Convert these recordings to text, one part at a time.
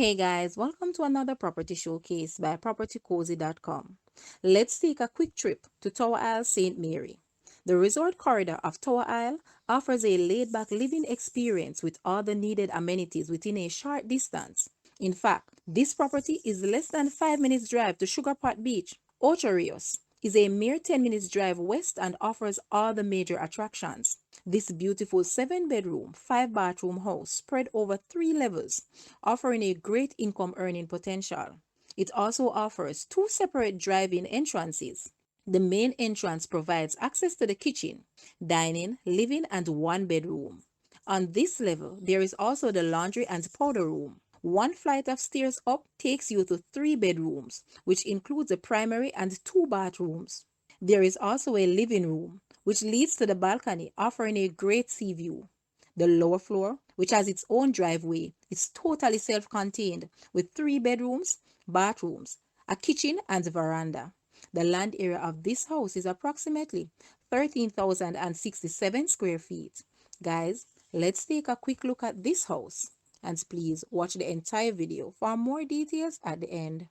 Hey guys, welcome to another property showcase by propertycozy.com. Let's take a quick trip to Tower Isle, St. Mary. The resort corridor of Tower Isle offers a laid-back living experience with all the needed amenities within a short distance. In fact, this property is less than 5 minutes drive to Sugar Pot Beach. Ocho Rios is a mere 10 minutes drive west and offers all the major attractions. This beautiful 7-bedroom, 5-bathroom house spread over 3 levels, offering a great income earning potential. It also offers 2 separate drive-in entrances. The main entrance provides access to the kitchen, dining, living, and 1 bedroom. On this level, there is also the laundry and powder room. One flight of stairs up takes you to 3 bedrooms, which includes a primary and 2 bathrooms. There is also a living room, which leads to the balcony, offering a great sea view. The lower floor, which has its own driveway, is totally self-contained with 3 bedrooms, bathrooms, a kitchen, and veranda. The land area of this house is approximately 13,067 square feet. Guys, let's take a quick look at this house. And please watch the entire video for more details at the end.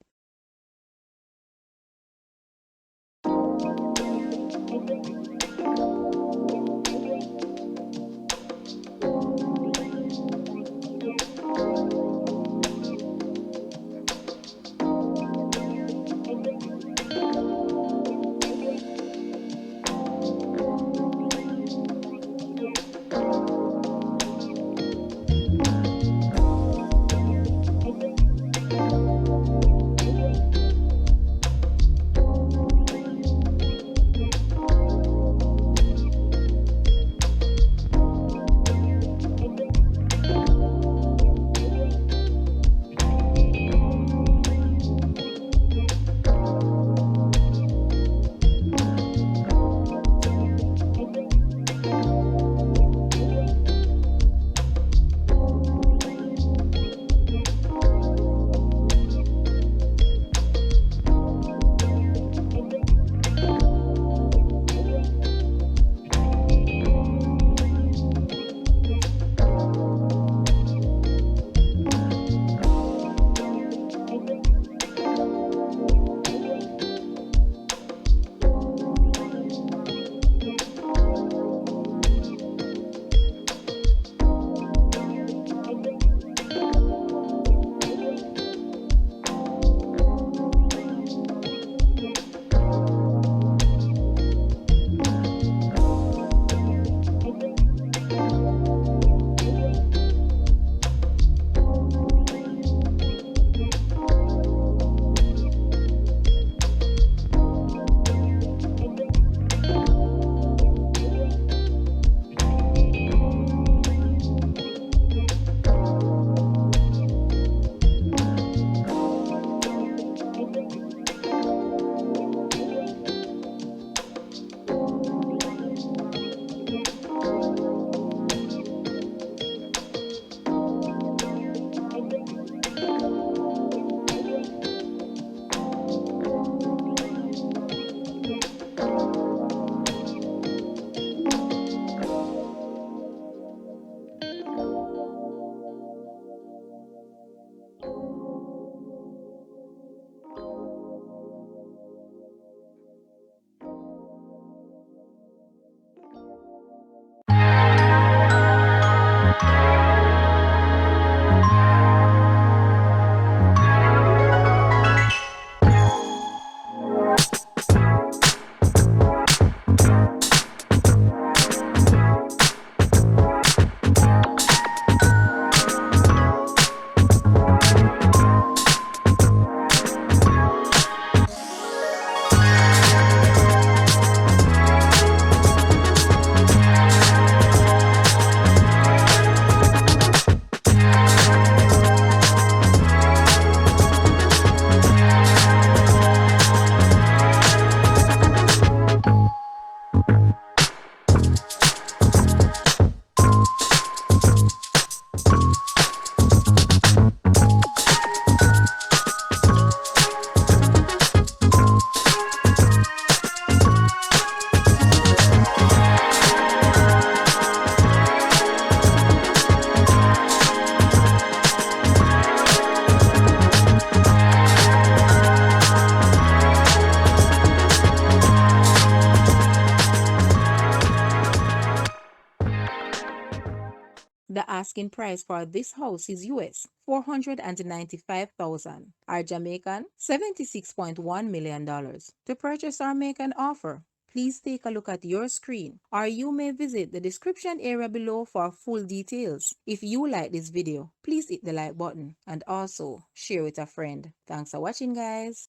The asking price for this house is US $495,000, or Jamaican $76.1 million. To purchase or make an offer, please take a look at your screen, or you may visit the description area below for full details. If you like this video, please hit the like button and also share with a friend. Thanks for watching, guys.